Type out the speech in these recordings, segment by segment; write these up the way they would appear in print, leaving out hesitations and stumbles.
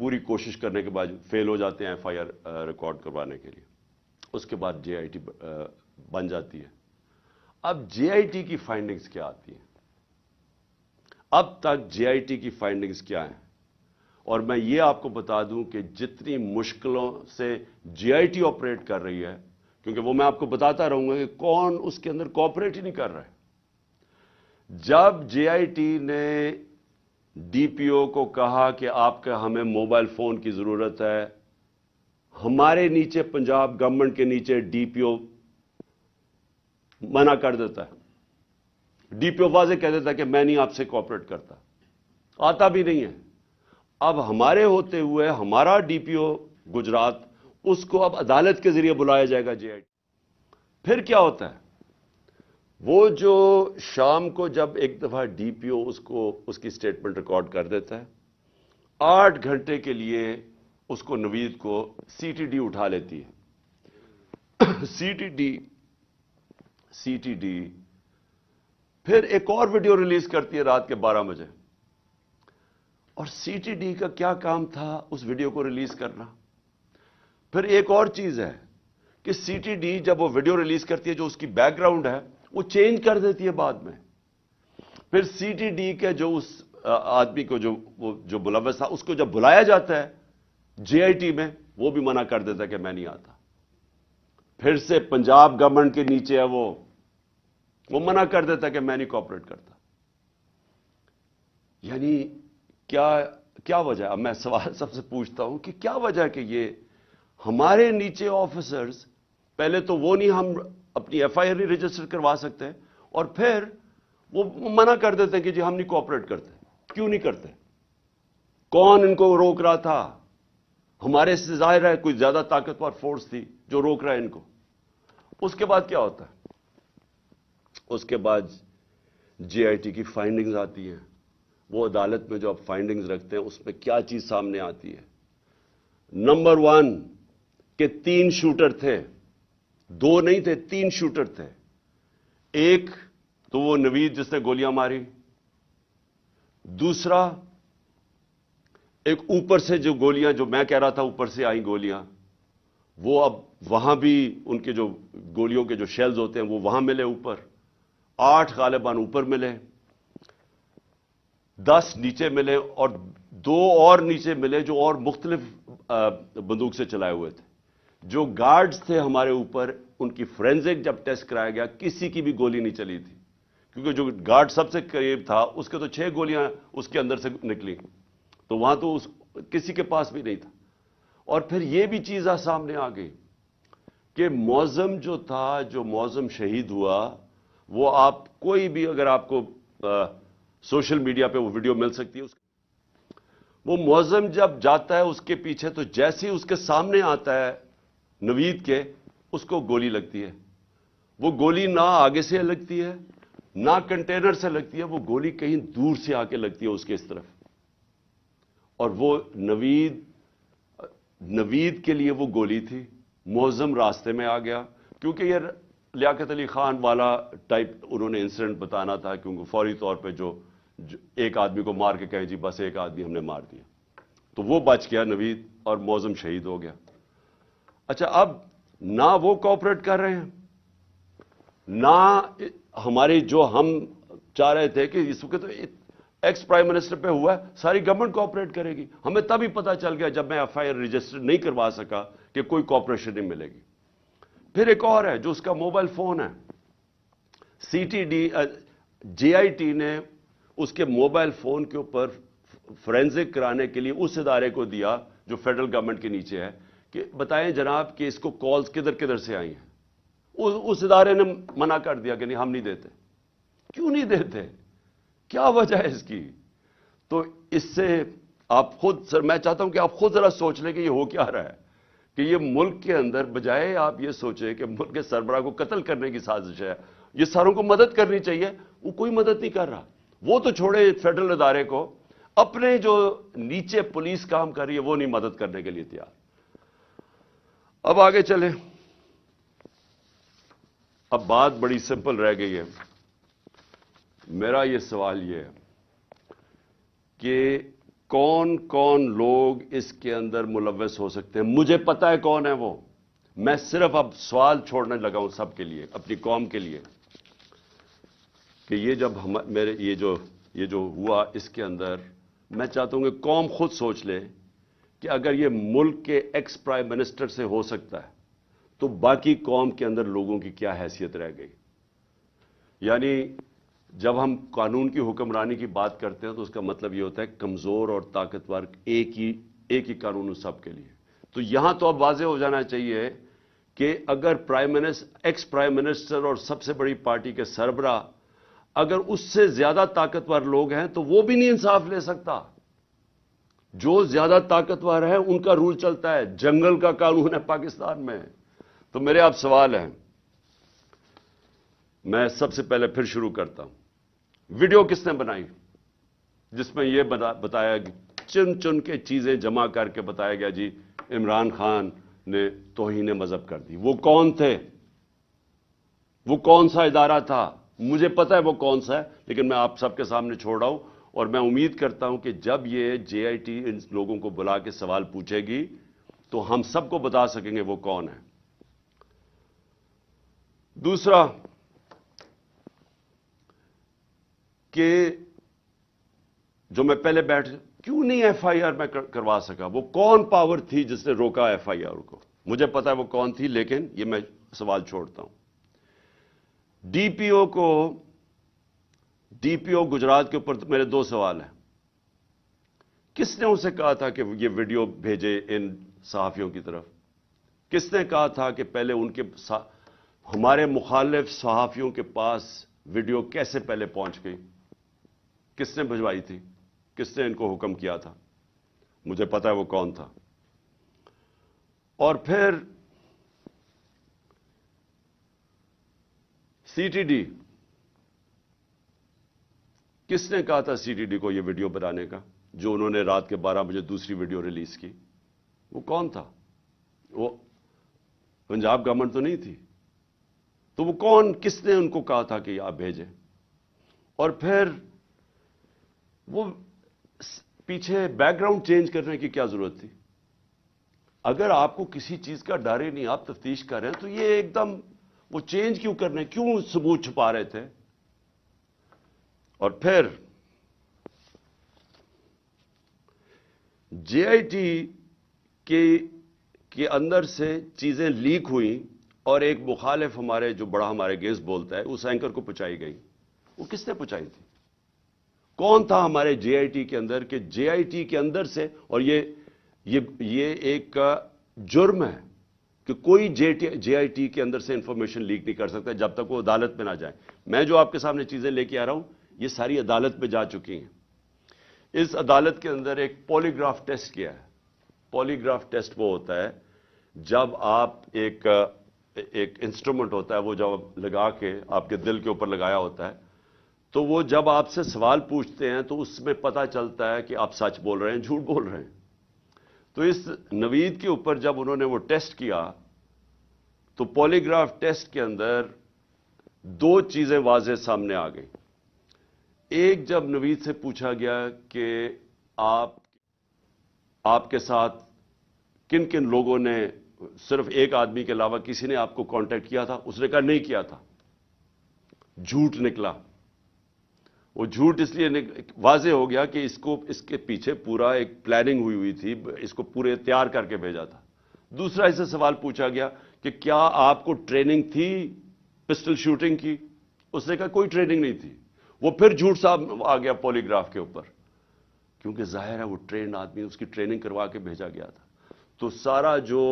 پوری کوشش کرنے کے بعد فیل ہو جاتے ہیں ایف آئی آر ریکارڈ کروانے کے لیے. اس کے بعد جے آئی ٹی بن جاتی ہے. اب جے آئی ٹی کی فائنڈنگز کیا آتی ہیں؟ اب تک جے آئی ٹی کی فائنڈنگز کیا ہیں؟ اور میں یہ آپ کو بتا دوں کہ جتنی مشکلوں سے جے آئی ٹی آپریٹ کر رہی ہے، کیونکہ وہ میں آپ کو بتاتا رہوں گا کہ کون اس کے اندر کوآپریٹ ہی نہیں کر رہا ہے. جب جے آئی ٹی نے ڈی پی او کو کہا کہ آپ کا ہمیں موبائل فون کی ضرورت ہے، ہمارے نیچے پنجاب گورنمنٹ کے نیچے ڈی پی او منع کر دیتا ہے. ڈی پی او واضح کہہ دیتا ہے کہ میں نہیں آپ سے کوآپریٹ کرتا، آتا بھی نہیں ہے. اب ہمارے ہوتے ہوئے ہمارا ڈی پی او گجرات، اس کو اب عدالت کے ذریعے بلایا جائے گا جے آئی ٹی. پھر کیا ہوتا ہے؟ وہ جو شام کو جب ایک دفعہ ڈی پی او اس کی سٹیٹمنٹ ریکارڈ کر دیتا ہے، 8 گھنٹے کے لیے اس کو نوید کو سی ٹی ڈی اٹھا لیتی ہے. سی ٹی ڈی پھر ایک اور ویڈیو ریلیز کرتی ہے رات کے 12 بجے. اور سی ٹی ڈی کا کیا کام تھا اس ویڈیو کو ریلیز کرنا؟ پھر ایک اور چیز ہے کہ سی ٹی ڈی جب وہ ویڈیو ریلیز کرتی ہے، جو اس کی بیک گراؤنڈ ہے وہ چینج کر دیتی ہے بعد میں. پھر سی ٹی ڈی کے جو اس آدمی کو جو ملوث تھا، اس کو جب بلایا جاتا ہے جے آئی ٹی میں، وہ بھی منع کر دیتا ہے کہ میں نہیں آتا. پھر سے پنجاب گورنمنٹ کے نیچے ہے، وہ منع کر دیتا ہے کہ میں نہیں کوآپریٹ کرتا. یعنی کیا وجہ ہے؟ اب میں سوال سب سے پوچھتا ہوں کہ کیا وجہ ہے کہ یہ ہمارے نیچے آفیسرز، پہلے تو وہ نہیں، ہم اپنی ایف آئی آر نہیں رجسٹر کروا سکتے، اور پھر وہ منع کر دیتے ہیں کہ جی ہم نہیں کوآپریٹ کرتے. کیوں نہیں کرتے؟ کون ان کو روک رہا تھا؟ ہمارے سے ظاہر ہے کوئی زیادہ طاقتور فورس تھی جو روک رہا ہے ان کو. اس کے بعد کیا ہوتا ہے؟ اس کے بعد جے آئی ٹی کی فائنڈنگز آتی ہیں. وہ عدالت میں جو آپ فائنڈنگز رکھتے ہیں، اس میں کیا چیز سامنے آتی ہے؟ نمبر 1 کہ 3 شوٹر تھے، 2 نہیں تھے، 3 شوٹر تھے. ایک تو وہ نوید جس نے گولیاں ماری، دوسرا ایک اوپر سے جو گولیاں، جو میں کہہ رہا تھا اوپر سے آئیں گولیاں، وہ اب وہاں بھی ان کے جو گولیوں کے جو شیلز ہوتے ہیں وہ وہاں ملے اوپر. 8 غالباً اوپر ملے، 10 نیچے ملے، اور 2 اور نیچے ملے جو اور مختلف بندوق سے چلائے ہوئے تھے. جو گارڈز تھے ہمارے اوپر، ان کی فورینزک جب ٹیسٹ کرایا گیا، کسی کی بھی گولی نہیں چلی تھی، کیونکہ جو گارڈ سب سے قریب تھا اس کے تو 6 گولیاں اس کے اندر سے نکلی، تو وہاں تو کسی کے پاس بھی نہیں تھا. اور پھر یہ بھی چیز سامنے آ گئی کہ معظم جو تھا، جو معظم شہید ہوا، وہ آپ کوئی بھی، اگر آپ کو سوشل میڈیا پہ وہ ویڈیو مل سکتی ہے، وہ معظم جب جاتا ہے اس کے پیچھے، تو جیسے ہی اس کے سامنے آتا ہے نوید کے، اس کو گولی لگتی ہے. وہ گولی نہ آگے سے لگتی ہے نہ کنٹینر سے لگتی ہے، وہ گولی کہیں دور سے آ کے لگتی ہے اس کے اس طرف. اور وہ نوید کے لیے وہ گولی تھی. معظم راستے میں آ گیا، کیونکہ یہ لیاقت علی خان والا ٹائپ انہوں نے انسیڈنٹ بتانا تھا، کیونکہ فوری طور پہ جو ایک آدمی کو مار کے کہے جی بس ایک آدمی ہم نے مار دیا، تو وہ بچ گیا نوید، اور معظم شہید ہو گیا. اچھا، اب نہ وہ کوآپریٹ کر رہے ہیں، نہ ہمارے جو ہم چاہ رہے تھے کہ اس وقت ایکس پرائم منسٹر پہ ہوا ہے، ساری گورنمنٹ کوآپریٹ کرے گی. ہمیں تب ہی پتا چل گیا جب میں ایف آئی آر رجسٹر نہیں کروا سکا کہ کوئی کوآپریشن نہیں ملے گی. پھر ایک اور ہے جو اس کا موبائل فون ہے. C T D J I T نے اس کے موبائل فون کے اوپر فورینزک کرانے کے لیے اس ادارے کو دیا جو فیڈرل گورنمنٹ کے نیچے ہے، کہ بتائیں جناب کہ اس کو کالز کدھر کدھر سے آئی ہیں. اس ادارے نے منع کر دیا کہ نہیں، ہم نہیں دیتے. کیوں نہیں دیتے؟ کیا وجہ ہے اس کی؟ تو اس سے آپ خود، سر میں چاہتا ہوں کہ آپ خود ذرا سوچ لیں کہ یہ ہو کیا رہا ہے، کہ یہ ملک کے اندر بجائے آپ یہ سوچیں کہ ملک کے سربراہ کو قتل کرنے کی سازش ہے، یہ ساروں کو مدد کرنی چاہیے، وہ کوئی مدد نہیں کر رہا. وہ تو چھوڑے فیڈرل ادارے کو، اپنے جو نیچے پولیس کام کر رہی ہے وہ نہیں مدد کرنے کے لیے تیار. اب آگے چلیں. اب بات بڑی سمپل رہ گئی ہے. میرا یہ سوال یہ ہے کہ کون کون لوگ اس کے اندر ملوث ہو سکتے ہیں؟ مجھے پتا ہے کون ہے وہ. میں صرف اب سوال چھوڑنے لگا ہوں سب کے لیے، اپنی قوم کے لیے، کہ یہ جب میرے یہ جو ہوا اس کے اندر، میں چاہتا ہوں کہ قوم خود سوچ لے کہ اگر یہ ملک کے ایکس پرائم منسٹر سے ہو سکتا ہے تو باقی قوم کے اندر لوگوں کی کیا حیثیت رہ گئی. یعنی جب ہم قانون کی حکمرانی کی بات کرتے ہیں تو اس کا مطلب یہ ہوتا ہے کمزور اور طاقتور ایک ہی قانون سب کے لیے. تو یہاں تو اب واضح ہو جانا چاہیے کہ اگر ایکس پرائم منسٹر اور سب سے بڑی پارٹی کے سربراہ اگر اس سے زیادہ طاقتور لوگ ہیں تو وہ بھی نہیں انصاف لے سکتا. جو زیادہ طاقتور ہے ان کا رول چلتا ہے، جنگل کا قانون ہے پاکستان میں. تو میرے آپ سوال ہیں، میں سب سے پہلے پھر شروع کرتا ہوں. ویڈیو کس نے بنائی جس میں یہ بتایا، چن چن کے چیزیں جمع کر کے بتایا گیا جی عمران خان نے توہین مذہب کر دی؟ وہ کون تھے؟ وہ کون سا ادارہ تھا؟ مجھے پتا ہے وہ کون سا ہے، لیکن میں آپ سب کے سامنے چھوڑ رہا ہوں. اور میں امید کرتا ہوں کہ جب یہ جے آئی ٹی ان لوگوں کو بلا کے سوال پوچھے گی تو ہم سب کو بتا سکیں گے وہ کون ہے. دوسرا کہ جو میں پہلے کیوں نہیں ایف آئی آر میں کروا سکا؟ وہ کون پاور تھی جس نے روکا ایف آئی آر کو؟ مجھے پتا ہے وہ کون تھی، لیکن یہ میں سوال چھوڑتا ہوں. ڈی پی او گجرات کے اوپر میرے دو سوال ہیں. کس نے اسے کہا تھا کہ یہ ویڈیو بھیجے ان صحافیوں کی طرف؟ کس نے کہا تھا کہ پہلے ہمارے مخالف صحافیوں کے پاس ویڈیو کیسے پہلے پہنچ گئی؟ کس نے بھجوائی تھی؟ کس نے ان کو حکم کیا تھا؟ مجھے پتا ہے وہ کون تھا. اور پھر سی ٹی ڈی، کس نے کہا تھا سی ٹی ڈی کو یہ ویڈیو بنانے کا جو انہوں نے رات کے 12 بجے دوسری ویڈیو ریلیز کی؟ وہ کون تھا؟ وہ پنجاب گورنمنٹ تو نہیں تھی. تو وہ کون، کس نے ان کو کہا تھا کہ آپ بھیجیں؟ اور پھر وہ پیچھے بیک گراؤنڈ چینج کرنے کی کیا ضرورت تھی؟ اگر آپ کو کسی چیز کا ڈر ہی نہیں، آپ تفتیش کر رہے ہیں، تو یہ ایک دم وہ چینج کیوں کرنے، کیوں ثبوت چھپا رہے تھے؟ اور پھر جے آئی ٹی کے اندر سے چیزیں لیک ہوئیں اور ایک مخالف جو بڑا ہمارے اگینسٹ بولتا ہے، اس اینکر کو پہنچائی گئی. وہ کس نے پہنچائی تھی؟ کون تھا ہمارے جے آئی ٹی کے اندر کہ جے آئی ٹی کے اندر سے، اور یہ ایک جرم ہے کہ کوئی جے آئی ٹی کے اندر سے انفارمیشن لیک نہیں کر سکتا جب تک وہ عدالت میں نہ جائے. میں جو آپ کے سامنے چیزیں لے کے آ رہا ہوں یہ ساری عدالت میں جا چکی ہیں. اس عدالت کے اندر ایک پولی گراف ٹیسٹ کیا ہے. پولی گراف ٹیسٹ وہ ہوتا ہے جب آپ ایک انسٹرومنٹ ہوتا ہے، وہ جب لگا کے آپ کے دل کے اوپر لگایا ہوتا ہے، تو وہ جب آپ سے سوال پوچھتے ہیں تو اس میں پتہ چلتا ہے کہ آپ سچ بول رہے ہیں جھوٹ بول رہے ہیں. تو اس نوید کے اوپر جب انہوں نے وہ ٹیسٹ کیا تو پولی گراف ٹیسٹ کے اندر دو چیزیں واضح سامنے آ گئیں. ایک، جب نوید سے پوچھا گیا کہ آپ کے ساتھ کن کن لوگوں نے، صرف ایک آدمی کے علاوہ کسی نے آپ کو کانٹیکٹ کیا تھا؟ اس نے کہا نہیں کیا تھا. جھوٹ نکلا. وہ جھوٹ اس لیے واضح ہو گیا کہ اس کے پیچھے پورا ایک پلاننگ ہوئی تھی، اس کو پورے تیار کر کے بھیجا تھا. دوسرا اس سے سوال پوچھا گیا کہ کیا آپ کو ٹریننگ تھی پسٹل شوٹنگ کی؟ اس نے کہا کوئی ٹریننگ نہیں تھی. وہ پھر جھوٹ صاحب آ گیا پولی گراف کے اوپر، کیونکہ ظاہر ہے وہ ٹرینڈ آدمی، اس کی ٹریننگ کروا کے بھیجا گیا تھا. تو سارا جو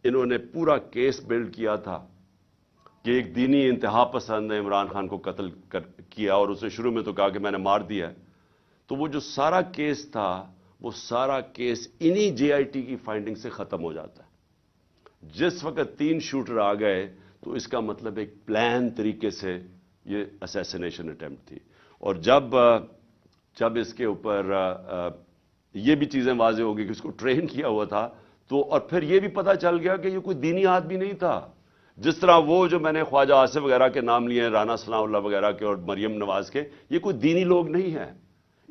انہوں نے پورا کیس بلڈ کیا تھا کہ ایک دینی انتہا پسند نے عمران خان کو قتل کیا، اور اسے شروع میں تو کہا کہ میں نے مار دیا ہے، تو وہ جو سارا کیس تھا وہ سارا کیس انہی جے آئی ٹی کی فائنڈنگ سے ختم ہو جاتا ہے. جس وقت 3 شوٹر آ گئے تو اس کا مطلب ایک پلان طریقے سے یہ اسیسینیشن اٹیمپٹ تھی. اور جب اس کے اوپر یہ بھی چیزیں واضح ہو گئی کہ اس کو ٹرین کیا ہوا تھا، تو اور پھر یہ بھی پتہ چل گیا کہ یہ کوئی دینی آدمی نہیں تھا. جس طرح وہ جو میں نے خواجہ آصف وغیرہ کے نام لیے ہیں، رانا ثناء اللہ وغیرہ کے اور مریم نواز کے، یہ کوئی دینی لوگ نہیں ہیں.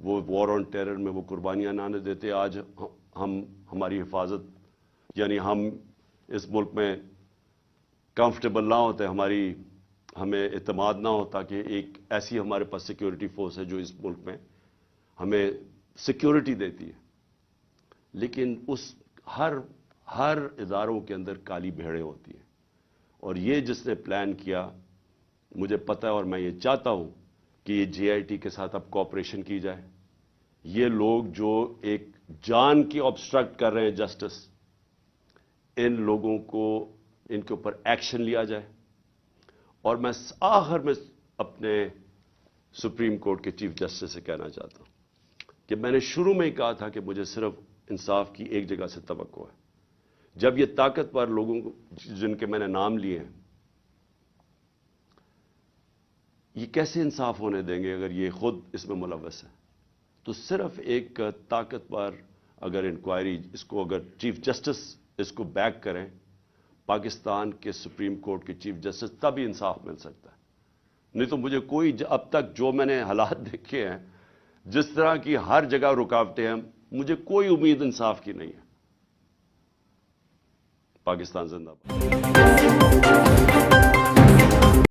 وہ وار آن ٹیرر میں وہ قربانیاں نہ دیتے، آج ہم ہماری حفاظت یعنی ہم اس ملک میں کمفرٹیبل نہ ہوتے، ہمیں اعتماد نہ ہوتا کہ ایک ایسی ہمارے پاس سیکیورٹی فورس ہے جو اس ملک میں ہمیں سیکیورٹی دیتی ہے. لیکن اس ہر اداروں کے اندر کالی بھیڑیں ہوتی ہیں، اور یہ جس نے پلان کیا مجھے پتہ ہے، اور میں یہ چاہتا ہوں کہ یہ جے آئی ٹی کے ساتھ اب کوآپریشن کی جائے. یہ لوگ جو ایک جان کی آبسٹرکٹ کر رہے ہیں جسٹس، ان لوگوں کو ان کے اوپر ایکشن لیا جائے. اور میں آخر میں اپنے سپریم کورٹ کے چیف جسٹس سے کہنا چاہتا ہوں کہ میں نے شروع میں ہی کہا تھا کہ مجھے صرف انصاف کی ایک جگہ سے توقع ہے. جب یہ طاقتور لوگوں کو جن کے میں نے نام لیے ہیں، یہ کیسے انصاف ہونے دیں گے اگر یہ خود اس میں ملوث ہے؟ تو صرف ایک طاقتور اگر انکوائری اس کو اگر چیف جسٹس اس کو بیک کریں، پاکستان کے سپریم کورٹ کے چیف جسٹس، تب ہی انصاف مل سکتا ہے. نہیں تو مجھے کوئی اب تک جو میں نے حالات دیکھے ہیں، جس طرح کی ہر جگہ رکاوٹیں ہیں، مجھے کوئی امید انصاف کی نہیں ہے. پاکستان زندہ باد.